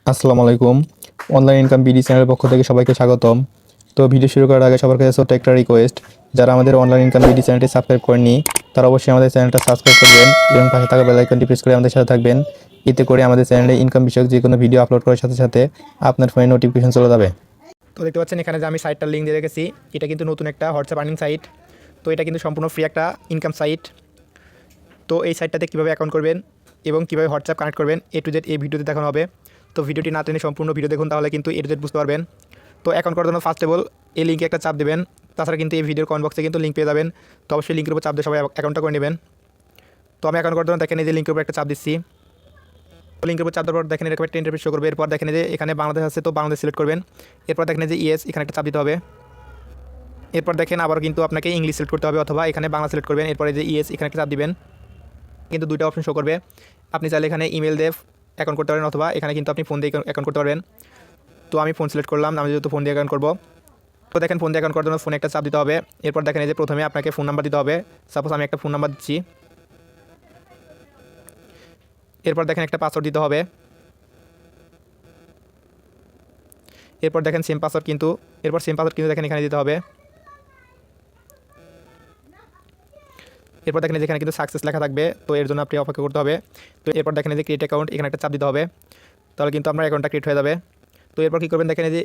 আসসালামু আলাইকুম। Online income BD চ্যানেলের পক্ষ থেকে সবাইকে স্বাগতম। তো ভিডিও শুরু করার আগে সবার কাছে ছোট্ট একটা রিকোয়েস্ট, যারা আমাদের অনলাইন ইনকাম বিডি চ্যানেলটি সাবস্ক্রাইব করেননি তারা অবশ্যই আমাদের চ্যানেলটা সাবস্ক্রাইব করবেন এবং পাশে থাকা বেল আইকনটি প্রেস করে আমাদের সাথে থাকবেন। এতে করে আমাদের চ্যানেলে ইনকাম বিষয়ক যে কোনো ভিডিও আপলোড করার সাথে সাথে আপনার ফোনে নোটিফিকেশন চলে যাবে। তো দেখতে পাচ্ছেন এখানে যে আমি সাইটটার লিঙ্ক দিয়ে রেখেছি, এটা কিন্তু নতুন একটা হোয়াটসঅ্যাপ আর্নিং সাইট। তো এটা কিন্তু সম্পূর্ণ ফ্রি একটা ইনকাম সাইট। তো এই সাইটটাতে কীভাবে অ্যাকাউন্ট করবেন এবং কীভাবে হোয়াটসঅ্যাপ কানেক্ট করবেন A to Z এই ভিডিওতে দেখানো হবে। তো ভিডিওটি না টেনে সম্পূর্ণ ভিডিও দেখুন, তাহলে কিন্তু A to Z বুঝতে পারবেন। তো অ্যাকাউন্ট করার জন্য ফার্স্ট অফ অল এই লিঙ্কে একটা চাপ দেবেন। তাছাড়া কিন্তু এই ভিডিওর কমেন্ট বক্সে কিন্তু লিঙ্ক পেয়ে যাবেন। তো অবশ্যই লিঙ্কের উপর চাপ দিয়ে সবাই অ্যাকাউন্টটা করে নেবেন। তো আমি অ্যাকাউন্ট করার জন্য দেখেন এই যে লিঙ্কের উপর একটা চাপ দিচ্ছি। লিঙ্কের উপর চাপ দেওয়ার পর দেখেন এরকম একটা ইন্টারফেস শো করবে। এরপর দেখেন যে এখানে বাংলাদেশ আছে, তো বাংলাদেশ সিলেক্ট করবেন। এরপর দেখেন যে ইয়েস, এখানে একটা চাপ দিতে হবে। এরপর দেখেন আবার কিন্তু আপনাকে ইংলিশ সিলেক্ট করতে হবে অথবা এখানে বাংলা সিলেক্ট করবেন। এরপরে যে ইয়েস, এখানে একটা চাপ দিবেন। কিন্তু দুইটা অপশন শো করবে। আপনি চাইলে এখানে ইমেল দিয়ে অ্যাকাউন্ট করতে পারেন অথবা এখানে কিন্তু আপনি ফোন দিয়ে অ্যাকাউন্ট করতে পারবেন। তো আমি ফোন সিলেক্ট করলাম, আমি যেহেতু ফোন দিয়ে অ্যাকাউন্ট করবো। তো দেখেন ফোন দিয়ে অ্যাকাউন্ট করার জন্য ফোনে একটা চাপ দিতে হবে। এরপর দেখেন এই যে প্রথমে আপনাকে ফোন নাম্বার দিতে হবে। সাপোজ আমি একটা ফোন নাম্বার দিচ্ছি। এরপর দেখেন একটা পাসওয়ার্ড দিতে হবে। এরপর দেখেন সেম পাসওয়ার্ড কিন্তু দেখেন এখানে দিতে হবে। এরপর দেখেন যেখানে কিন্তু সাকসেস লেখা থাকবে, তো এর জন্য আপনি অপেক্ষা করতে হবে। তো এরপর দেখেন যে ক্রিয়েট অ্যাকাউন্ট, এখানে একটা চাপ দিতে হবে। তাহলে কিন্তু আপনার অ্যাকাউন্টটা ক্রিয়েট হয়ে যাবে। তো এরপর কী করবেন, দেখেন যে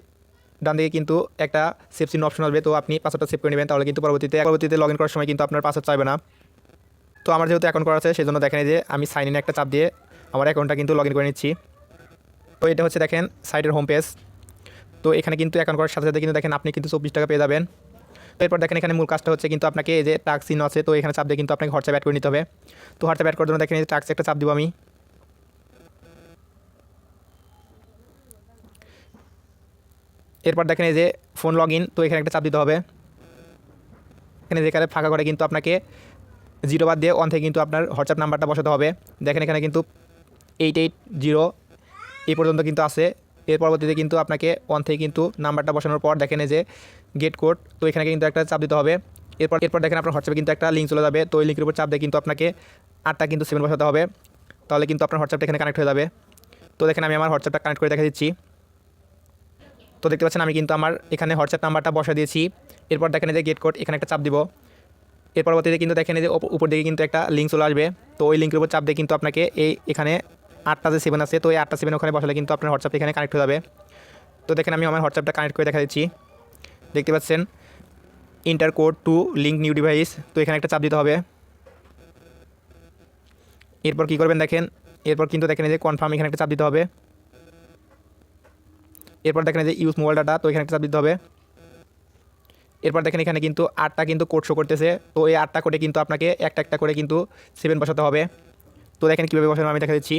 ডান দিকে কিন্তু একটা সেভ চিহ্ন অপশন আসবে। তো আপনি পাসওয়ার্ডটা সেভ করে নেবেন, তাহলে কিন্তু পরবর্তীতে লগ ইন করার সময় কিন্তু আপনার পাসওয়ার্ড চাইবে না। তো আমার যেহেতু অ্যাকাউন্ট করা আছে সেজন্য দেখেন যে আমি সাইন ইন একটা চাপ দিয়ে আমার অ্যাকাউন্টটা কিন্তু লগ ইন করে নিচ্ছি। তো এটা হচ্ছে দেখেন সাইটের হোম পেজ। তো এখানে কিন্তু অ্যাকাউন্ট করার সাথে সাথে কিন্তু দেখেন আপনি কিন্তু 24 টাকা পেয়ে যাবেন। তো এরপর দেখেন এখানে মূল কাজটা হচ্ছে কিন্তু আপনাকে এই যে টাস্ক চিহ্ন আছে, তো এখানে চাপ দিয়ে কিন্তু আপনাকে হোয়াটসঅ্যাপ অ্যাড করে নিতে হবে। তো হোয়াটসঅ্যাপ অ্যাড করার জন্য দেখেন এই টাস্ক একটা চাপ দিব আমি। এরপর দেখেন এই যে ফোন লগ ইন, তো এখানে একটা চাপ দিতে হবে। এখানে যেখানে ফাঁকা করে কিন্তু আপনাকে 0 বাদ দিয়ে 1 থেকে কিন্তু আপনার হোয়াটসঅ্যাপ নাম্বারটা বসাতে হবে। দেখেন এখানে কিন্তু 880 এই পর্যন্ত কিন্তু আছে। এর পরবর্তীতে কিন্তু আপনাকে 1 থেকে কিন্তু নাম্বারটা বসানোর পর দেখেন এই যে গেট কোড, তো এখানে কিন্তু একটা চাপ দিতে হবে। এরপর দেখেন আপনার হোয়াটসঅ্যাপে কিন্তু একটা লিঙ্ক চলে যাবে। তো ওই লিঙ্কের উপর চাপ দিয়ে কিন্তু আপনাকে 8টা কিন্তু 7 বসাতে হবে। তাহলে কিন্তু আপনার হোয়াটসঅ্যাপটা এখানে কানেক্ট হয়ে যাবে। তো দেখেন আমি আমার হোয়াটসঅ্যাপটা কানেক্ট করে দেখা দিচ্ছি। তো দেখতে পাচ্ছেন আমি কিন্তু আমার এখানে হোয়াটসঅ্যাপ নাম্বারটা বসা দিয়েছি। এরপর দেখেন যে গেট কোড, এখানে একটা চাপ দিব। এর পরবর্তীতে কিন্তু দেখেন যে উপর দিকে কিন্তু একটা লিঙ্ক চলে আসবে। তো ওই লিঙ্কের উপর চাপ দিয়ে কিন্তু আপনাকে এখানে 8টা যে 7 আছে, তো এই 8টা 7 ওখানে বসালে কিন্তু আপনার হোয়াটসঅ্যাপ এখানে কানেক্ট হয়ে যাবে। তো দেখেন আমি আমার হোয়াটসঅ্যাপটা কানেক্ট করে দেখা দিচ্ছি। দেখতে পাচ্ছেন inter code two link new device, তো এখানে একটা চাপ দিতে হবে। এরপর কী করবেন দেখেন, এরপর কিন্তু দেখেন যে কনফার্ম, এখানে একটা চাপ দিতে হবে। এরপর দেখেন যে ইউজ মোবাইল ডাটা, তো এখানে একটা চাপ দিতে হবে। এরপর দেখেন এখানে কিন্তু 8টা কিন্তু কোড শো করতেছে। তো এই 8টা কোডে কিন্তু আপনাকে একটা একটা করে কিন্তু 7 বসাতে হবে। তো দেখেন কীভাবে বসানো আমি দেখা দিচ্ছি।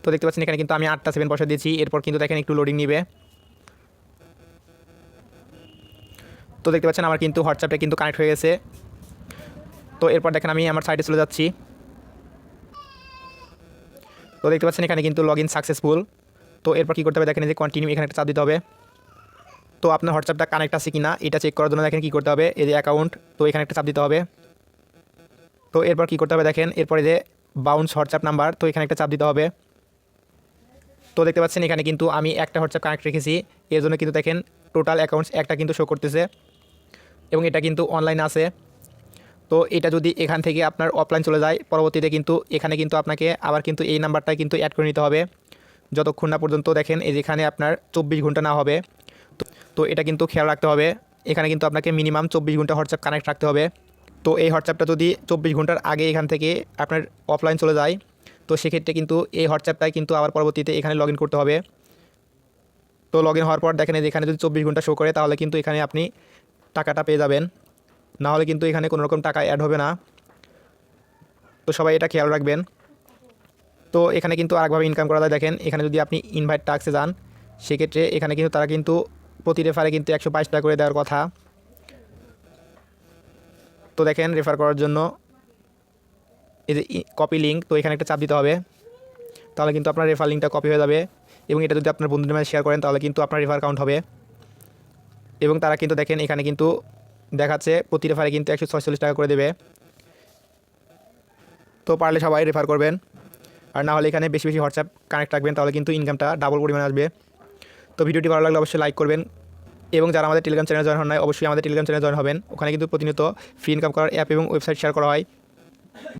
তো দেখতে পাচ্ছেন এখানে কিন্তু আমি 8টা 7 বসা দিয়েছি। এরপর কিন্তু দেখেন একটু লোডিং নিবে। তো দেখতে পাচ্ছেন আমার কিন্তু হোয়াটসঅ্যাপে কিন্তু কানেক্ট হয়ে গেছে। তো এরপর দেখেন আমি আমার সাইটে চলে যাচ্ছি। তো দেখতে পাচ্ছেন এখানে কিন্তু লগ ইন সাকসেসফুল। তো এরপর কী করতে হবে দেখেন যে কন্টিনিউ, এখানে একটা চাপ দিতে হবে। তো আপনার হোয়াটসঅ্যাপটা কানেক্ট আছে কিনা এটা চেক করার জন্য দেখেন কী করতে হবে, এই যে অ্যাকাউন্ট, তো এখানে একটা চাপ দিতে হবে। তো এরপর কী করতে হবে দেখেন, এরপরে যে বাউন্স হোয়াটসঅ্যাপ নাম্বার, তো এখানে একটা চাপ দিতে হবে। তো দেখতে পাচ্ছেন এখানে কিন্তু আমি একটা হোয়াটসঅ্যাপ কানেক্ট রেখেছি, এর জন্য কিন্তু দেখেন টোটাল অ্যাকাউন্টস একটা কিন্তু শো করতেছে এবং এটা কিন্তু অনলাইন আছে। তো এটা যদি এখান থেকে আপনার অফলাইন চলে যায়, পরবর্তীতে কিন্তু এখানে কিন্তু আপনাকে আবার কিন্তু এই নাম্বারটাই কিন্তু অ্যাড করে নিতে হবে, যতক্ষণ না পর্যন্ত দেখেন এই যেখানে আপনার 24 ঘন্টা না হবে। তো এটা কিন্তু খেয়াল রাখতে হবে, এখানে কিন্তু আপনাকে মিনিমাম 24 ঘন্টা হোয়াটসঅ্যাপ কানেক্ট রাখতে হবে। তো এই হোয়াটসঅ্যাপটা যদি 24 ঘন্টার আগে এখান থেকে আপনার অফলাইন চলে যায়, তো সেক্ষেত্রে কিন্তু এই হোয়াটসঅ্যাপটাই কিন্তু আবার পরবর্তীতে এখানে লগ ইন করতে হবে। তো লগ ইন হওয়ার পর দেখেন এখানে যদি 24 ঘন্টা শো করে, তাহলে কিন্তু এখানে আপনি টাকাটা পেয়ে যাবেন, না হলে কিন্তু এখানে কোনো রকম টাকা অ্যাড হবে না। তো সবাই এটা খেয়াল রাখবেন। তো এখানে কিন্তু আরেকভাবে ইনকাম করা যায়, দেখেন এখানে যদি আপনি ইনভাইট টাস্কে যান, সেক্ষেত্রে এখানে কিন্তু তারা কিন্তু প্রতি রেফারে কিন্তু 122 টাকা করে দেওয়ার কথা। তো দেখেন রেফার করার জন্য এই যে কপি লিঙ্ক, তো এখানে একটা চাপ দিতে হবে, তাহলে কিন্তু আপনার রেফার লিঙ্কটা কপি হয়ে যাবে এবং এটা যদি আপনার বন্ধুদের মাঝে শেয়ার করেন, তাহলে কিন্তু আপনার রেফার কাউন্ট হবে। এবং তারা কিন্তু দেখেন এখানে কিন্তু দেখাচ্ছে প্রতি রেফারে কিন্তু 146 টাকা করে দেবে। তো পারলে সবাই রেফার করবেন, আর না হলে এখানে বেশি বেশি হোয়াটসঅ্যাপ কানেক্ট রাখবেন, তাহলে কিন্তু ইনকামটা ডাবল পরিমাণে আসবে। তো ভিডিওটি ভালো লাগলে অবশ্যই লাইক করবেন, এবং যারা আমাদের টেলিগ্রাম চ্যানেল জয়েন হন নাই অবশ্যই আমাদের টেলিগ্রাম চ্যানেল জয়েন হবেন। ওখানে কিন্তু প্রতিনিয়ত ফ্রি ইনকাম করার অ্যাপ এবং ওয়েবসাইট শেয়ার করা হয়।